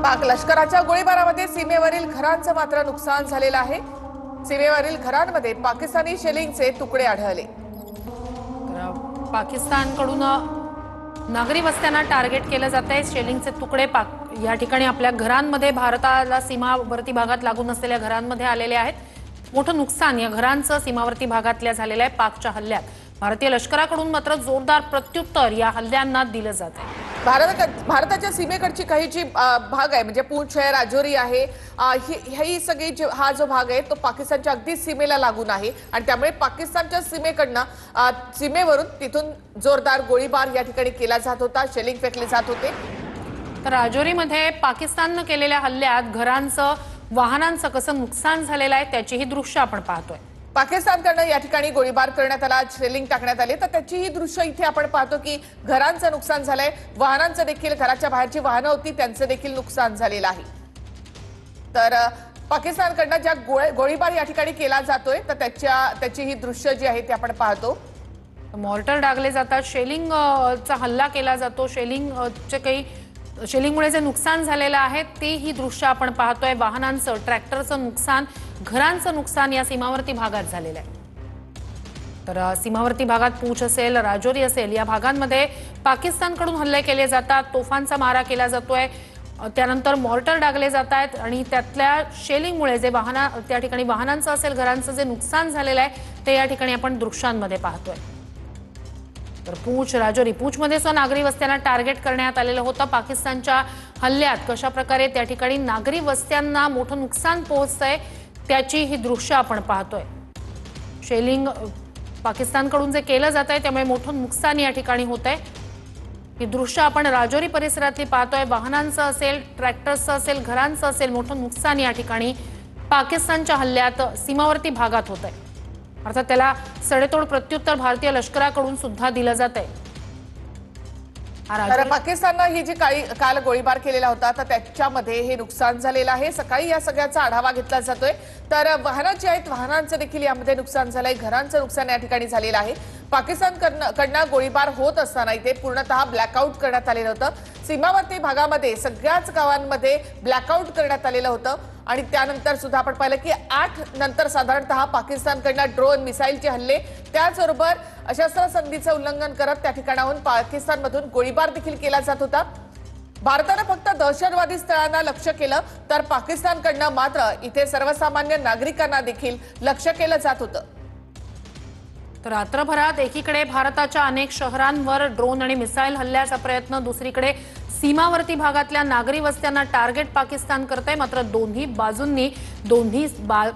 पाक लष्कराच्या गोळीबारामध्ये सीमेवरील घरांचं मात्र नुकसान झालेलं आहे। सीमेवरील घरांमध्ये पाकिस्तानी शेलिंगचे तुकडे आढळले। पाकिस्तानकडून नागरी वस्त्यांना टार्गेट केलं जातंय। शेलिंगचे तुकडे या ठिकाणी आपल्या घरांमध्ये भारताला सीमावर्ती भागात लागून असलेल्या घरांमध्ये आलेले आहेत। मोठं नुकसान या घरांचं सीमावर्ती भागातल्या झालेलं आहे। पाकच्या हल्ल्यात भारतीय लष्कराकडून मात्र जोरदार प्रत्युत्तर या हल्ल्यांना दिलं जात आहे। भारताच्या सीमेकडची काही जी भाग आहे म्हणजे पूंछ आहे, राजौरी आहे, ही सगळी हा जो भाग आहे तो पाकिस्तानच्या अगदी सीमेला लागून आहे आणि त्यामुळे पाकिस्तानच्या सीमेवरून तिथून जोरदार गोळीबार या ठिकाणी केला जात होता, शेलिंग फेकले जात होते। तर राजौरीमध्ये पाकिस्तानने केलेल्या हल्ल्यात घरांचं, वाहनांचं कसं नुकसान झालेलं आहे त्याची ही दृश्य आपण पाहतोय। पाकिस्तानकडनं या ठिकाणी गोळीबार करण्यात आला, शेलिंग टाकण्यात आले, तर त्याची ही दृश्य इथे आपण पाहतो की घरांचं नुकसान झालंय, वाहनांचं देखील, घराच्या बाहेरची वाहनं होती त्यांचं देखील नुकसान झालेलं आहे। तर पाकिस्तानकडनं ज्या गोळीबार या ठिकाणी केला जातोय तर त्याची ही दृश्य जी आहे ती आपण पाहतो। मॉर्टर डागले जातात, शेलिंगचा हल्ला केला जातो, शेलिंगमुळे जे नुकसान झालेलं आहे ते ही दृश्य आपण पाहतोय। वाहनांचं, ट्रॅक्टरचं नुकसान, घरांचं नुकसान या सीमावर्ती भागात झालेलं आहे। तर सीमावर्ती भागात पूंछ असेल, राजौरी असेल या भागांमध्ये पाकिस्तानकडून हल्ले केले जातात, तोफांचा मारा केला जातोय, त्यानंतर मॉर्टर डागले जात आहेत आणि त्यातल्या शेलिंगमुळे जे त्या ठिकाणी वाहनांचं असेल, घरांचं जे नुकसान झालेलं आहे ते या ठिकाणी आपण दृश्यांमध्ये पाहतोय। तर पूंछ, राजौरी, पूंछमध्ये नागरी वस्त्यांना टार्गेट करण्यात आलेलं होतं। पाकिस्तानच्या हल्ल्यात कशा प्रकारे त्या ठिकाणी नागरी वस्त्यांना मोठं नुकसान पोहोचतंय त्याची ही दृश्य आपण पाहतोय। शेलिंग पाकिस्तानकडून जे केलं जात आहे त्यामुळे मोठं नुकसान या ठिकाणी होतंय। ही दृश्य आपण राजौरी परिसरातली पाहतोय। वाहनांचं असेल, ट्रॅक्टर्सचं असेल, घरांचं असेल, मोठं नुकसान या ठिकाणी पाकिस्तानच्या हल्ल्यात सीमावर्ती भागात होतंय। अर्थात त्याला सडेतोड प्रत्युत्तर भारतीय लष्कराकडून सुद्धा दिलं जात आहे। पाकिस्ताननं ही जी काल गोळीबार केलेला होता तर त्याच्यामध्ये हे नुकसान झालेलं आहे। सकाळी या सगळ्याचा आढावा घेतला जातोय। तर वाहनं जी आहेत, वाहनांचं देखील यामध्ये नुकसान झालंय, घरांचं नुकसान या ठिकाणी झालेलं आहे। पाकिस्तानकडनं गोळीबार होत असताना इथे पूर्णतः ब्लॅकआउट करण्यात आलेलं होतं। सीमावर्ती भागामध्ये सगळ्याच गावांमध्ये ब्लॅकआउट करण्यात आलेलं होतं आणि त्यानंतर सुद्धा आपण पाहिलं की 8 नंतर साधारणतः पाकिस्तानकडनं ड्रोन, मिसाईलचे हल्ले, त्याचबरोबर शस्त्रसंधीचं उल्लंघन करत त्या ठिकाणाहून पाकिस्तानमधून गोळीबार देखील केला जात होता। भारताने फक्त दहशतवादी स्थळांना लक्ष्य केलं तर पाकिस्तानकडनं मात्र इथे सर्वसामान्य नागरिकांना देखील लक्ष्य केलं जात होतं। तर रात्रभरात एकीकडे भारताच्या अनेक शहरांवर ड्रोन आणि मिसाईल हल्ल्याचा प्रयत्न, दुसरीकडे सीमावर्ती भागातल्या नागरी वस्त्यांना टार्गेट पाकिस्तान करतंय। मात्र दोन्ही बाजूंनी, दोन्ही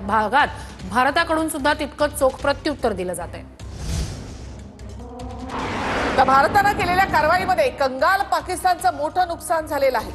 भागात भारताकडून सुद्धा तितकंच चोख प्रत्युत्तर दिलं जातंय। भारतानं केलेल्या कारवाईमध्ये कंगाल पाकिस्तानचं मोठं नुकसान झालेलं आहे।